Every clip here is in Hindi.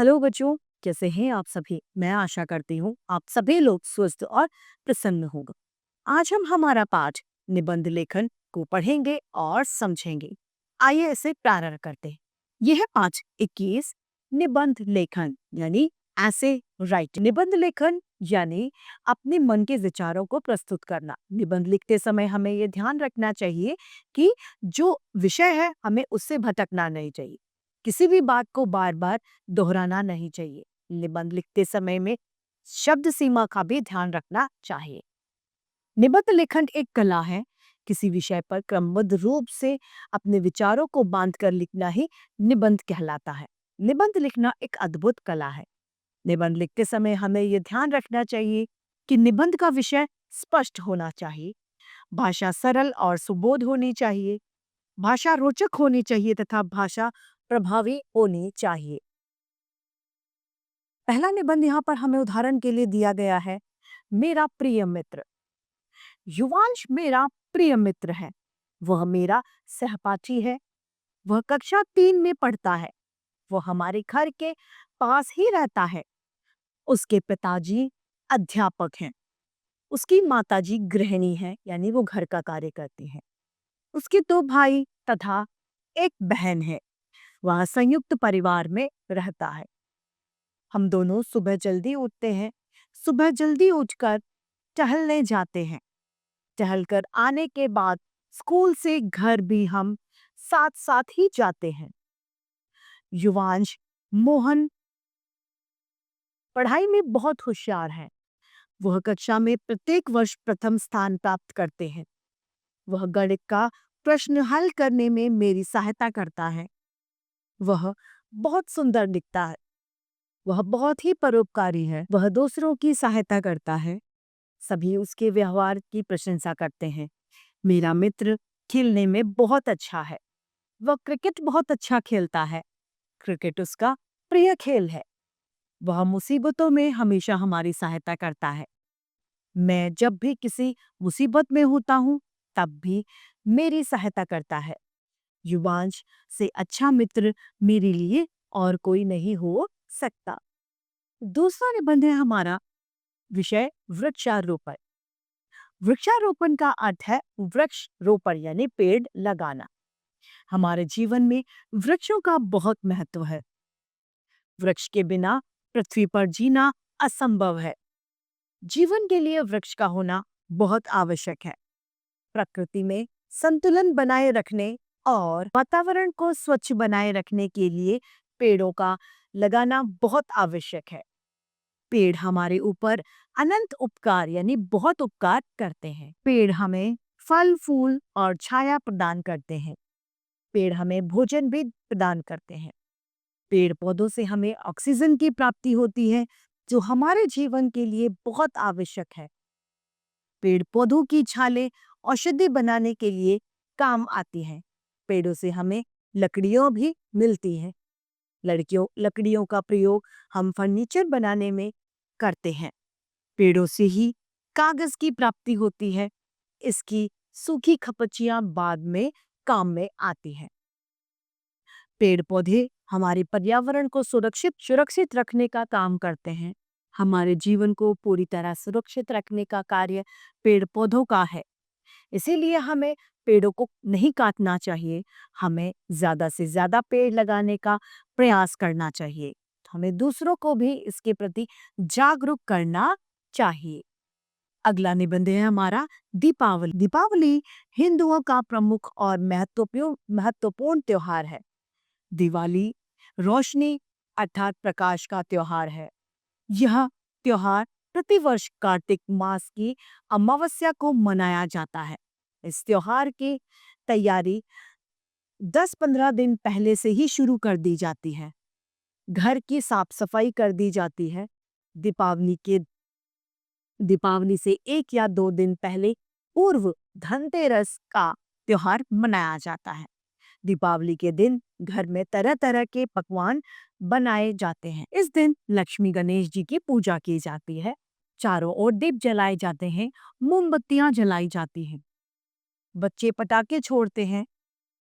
हेलो बच्चों, कैसे हैं आप सभी? मैं आशा करती हूँ आप सभी लोग स्वस्थ और प्रसन्न होंगे। आज हम हमारा पाठ निबंध लेखन को पढ़ेंगे और समझेंगे। आइए इसे प्रारंभ करते हैं। यह है पाठ 21 निबंध लेखन यानी ऐसे राइट। निबंध लेखन यानी अपने मन के विचारों को प्रस्तुत करना। निबंध लिखते समय हमें यह ध्यान रखना चाहिए कि जो विषय है हमें उससे भटकना नहीं चाहिए। किसी भी बात को बार बार दोहराना नहीं चाहिए। निबंध लिखते समय में शब्द सीमा का भी ध्यान रखना चाहिए। निबंध लेखन एक कला है। किसी विषय पर क्रमबद्ध रूप से अपने विचारों को बांधकर लिखना ही निबंध कहलाता है। निबंध लिखना एक अद्भुत कला है। निबंध लिखते समय हमें यह ध्यान रखना चाहिए कि निबंध का विषय स्पष्ट होना चाहिए, भाषा सरल और सुबोध होनी चाहिए, भाषा रोचक होनी चाहिए तथा भाषा प्रभावी होनी चाहिए। पहला निबंध यहाँ पर हमें उदाहरण के लिए दिया गया है। मेरा प्रिय मित्र। युवांश मेरा प्रिय मित्र है। वह मेरा सहपाठी है। वह कक्षा 3 में पढ़ता है। वह हमारे घर के पास ही रहता है। उसके पिताजी अध्यापक हैं। उसकी माताजी गृहिणी है यानी वो घर का कार्य करती हैं। उसके 2 भाई तथा एक बहन है। वह संयुक्त परिवार में रहता है। हम दोनों सुबह जल्दी उठते हैं। सुबह जल्दी उठकर टहलने जाते हैं। टहलकर आने के बाद स्कूल से घर भी हम साथ साथ ही जाते हैं। युवांश मोहन पढ़ाई में बहुत होशियार है। वह कक्षा में प्रत्येक वर्ष प्रथम स्थान प्राप्त करते हैं। वह गणित का प्रश्न हल करने में मेरी सहायता करता है। वह बहुत सुंदर दिखता है। वह बहुत ही परोपकारी है। वह दूसरों की सहायता करता है। सभी उसके व्यवहार की प्रशंसा करते हैं। मेरा मित्र खेलने में बहुत अच्छा है। वह क्रिकेट बहुत अच्छा खेलता है। क्रिकेट उसका प्रिय खेल है। वह मुसीबतों में हमेशा हमारी सहायता करता है। मैं जब भी किसी मुसीबत में होता हूँ तब भी मेरी सहायता करता है। युवांश से अच्छा मित्र मेरे लिए और कोई नहीं हो सकता। दूसरा निबंध है हमारा विषय वृक्षारोपण। वृक्षारोपण का अर्थ है वृक्ष रोपण यानी पेड़ लगाना। हमारे जीवन में वृक्षों का बहुत महत्व है। वृक्ष के बिना पृथ्वी पर जीना असंभव है। जीवन के लिए वृक्ष का होना बहुत आवश्यक है। प्रकृति में संतुलन बनाए रखने और वातावरण को स्वच्छ बनाए रखने के लिए पेड़ों का लगाना बहुत आवश्यक है। पेड़ हमारे ऊपर अनंत उपकार यानी बहुत उपकार करते हैं। पेड़ हमें फल फूल और छाया प्रदान करते हैं। पेड़ हमें भोजन भी प्रदान करते हैं। पेड़ पौधों से हमें ऑक्सीजन की प्राप्ति होती है जो हमारे जीवन के लिए बहुत आवश्यक है। पेड़ पौधों की छालें औषधि बनाने के लिए काम आती हैं। पेड़ों से हमें लकड़ियों भी मिलती हैं। लकड़ियों का प्रयोग हम फर्नीचर बनाने में करते हैं। पेड़ों से ही कागज की प्राप्ति होती है। इसकी सूखी खपचियां बाद में काम में आती हैं। पेड़ पौधे हमारे पर्यावरण को सुरक्षित रखने का काम करते हैं। हमारे जीवन को पूरी तरह सुरक्षित रखने का कार्य पेड़ पौधों का है। इसीलिए हमें पेड़ों को नहीं काटना चाहिए। हमें ज्यादा से ज्यादा पेड़ लगाने का प्रयास करना चाहिए। हमें दूसरों को भी इसके प्रति जागरूक करना चाहिए। अगला निबंध है हमारा दीपावली। दीपावली हिंदुओं का प्रमुख और महत्वपूर्ण त्योहार है। दिवाली रोशनी अर्थात प्रकाश का त्योहार है। यह त्योहार प्रतिवर्ष कार्तिक मास की अमावस्या को मनाया जाता है। इस त्योहार की तैयारी 10-15 दिन पहले से ही शुरू कर दी जाती है। घर की साफ सफाई कर दी जाती है। दीपावली से 1 या 2 दिन पहले पूर्व धनतेरस का त्योहार मनाया जाता है। दीपावली के दिन घर में तरह तरह के पकवान बनाए जाते हैं। इस दिन लक्ष्मी गणेश जी की पूजा की जाती है। चारों ओर दीप जलाए जाते हैं। मोमबत्तियां जलाई जाती हैं। बच्चे पटाखे छोड़ते हैं।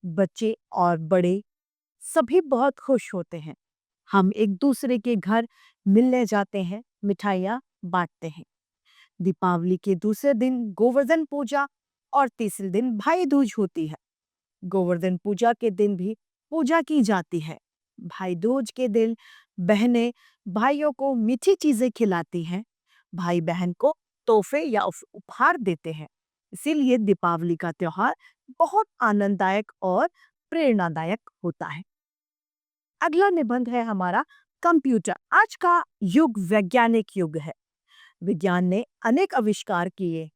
बच्चे और बड़े सभी बहुत खुश होते हैं। हम एक दूसरे के घर मिलने जाते हैं, मिठाइयाँ बांटते हैं। दीपावली के दूसरे दिन गोवर्धन पूजा और तीसरे दिन भाई दूज होती है। गोवर्धन पूजा के दिन भी पूजा की जाती है। भाई दूज के दिन बहनें भाइयों को मीठी चीजें खिलाती हैं। भाई बहन को तोहफे या उपहार देते हैं। इसीलिए दीपावली का त्योहार बहुत आनंददायक और प्रेरणादायक होता है। अगला निबंध है हमारा कंप्यूटर। आज का युग वैज्ञानिक युग है। विज्ञान ने अनेक आविष्कार किए।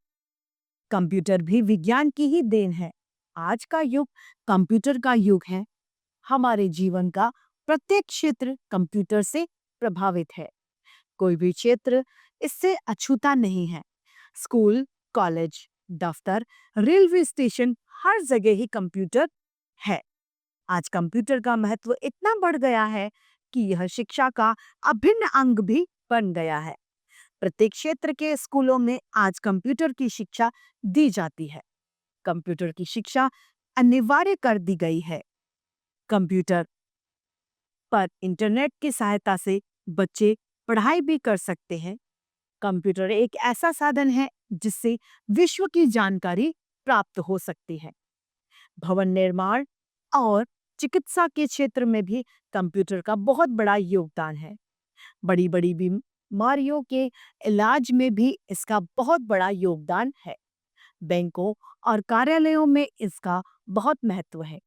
कंप्यूटर भी विज्ञान की ही देन है। आज का युग कंप्यूटर का युग है। हमारे जीवन का प्रत्येक क्षेत्र कंप्यूटर से प्रभावित है। कोई भी क्षेत्र इससे अछूता नहीं है। स्कूल, कॉलेज, दफ्तर, रेलवे स्टेशन, हर जगह ही कंप्यूटर है। आज कंप्यूटर का महत्व इतना बढ़ गया है कि यह शिक्षा का अभिन्न अंग भी बन गया है। प्रत्येक क्षेत्र के स्कूलों में आज कंप्यूटर की शिक्षा दी जाती है। कंप्यूटर की शिक्षा अनिवार्य कर दी गई है। कंप्यूटर पर इंटरनेट की सहायता से बच्चे पढ़ाई भी कर सकते हैं। कंप्यूटर एक ऐसा साधन है जिससे विश्व की जानकारी प्राप्त हो सकती है। भवन निर्माण और चिकित्सा के क्षेत्र में भी कंप्यूटर का बहुत बड़ा योगदान है। बड़ी बड़ी बीमारियों के इलाज में भी इसका बहुत बड़ा योगदान है। बैंकों और कार्यालयों में इसका बहुत महत्व है।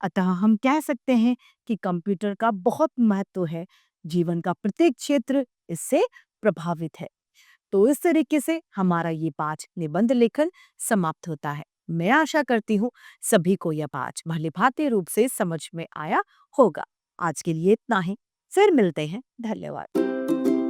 अतः हम कह सकते हैं कि कंप्यूटर का बहुत महत्व है। जीवन का प्रत्येक क्षेत्र इससे प्रभावित है। तो इस तरीके से हमारा ये पाठ निबंध लेखन समाप्त होता है। मैं आशा करती हूँ सभी को यह पाठ भलीभांति रूप से समझ में आया होगा। आज के लिए इतना ही। फिर मिलते हैं। धन्यवाद।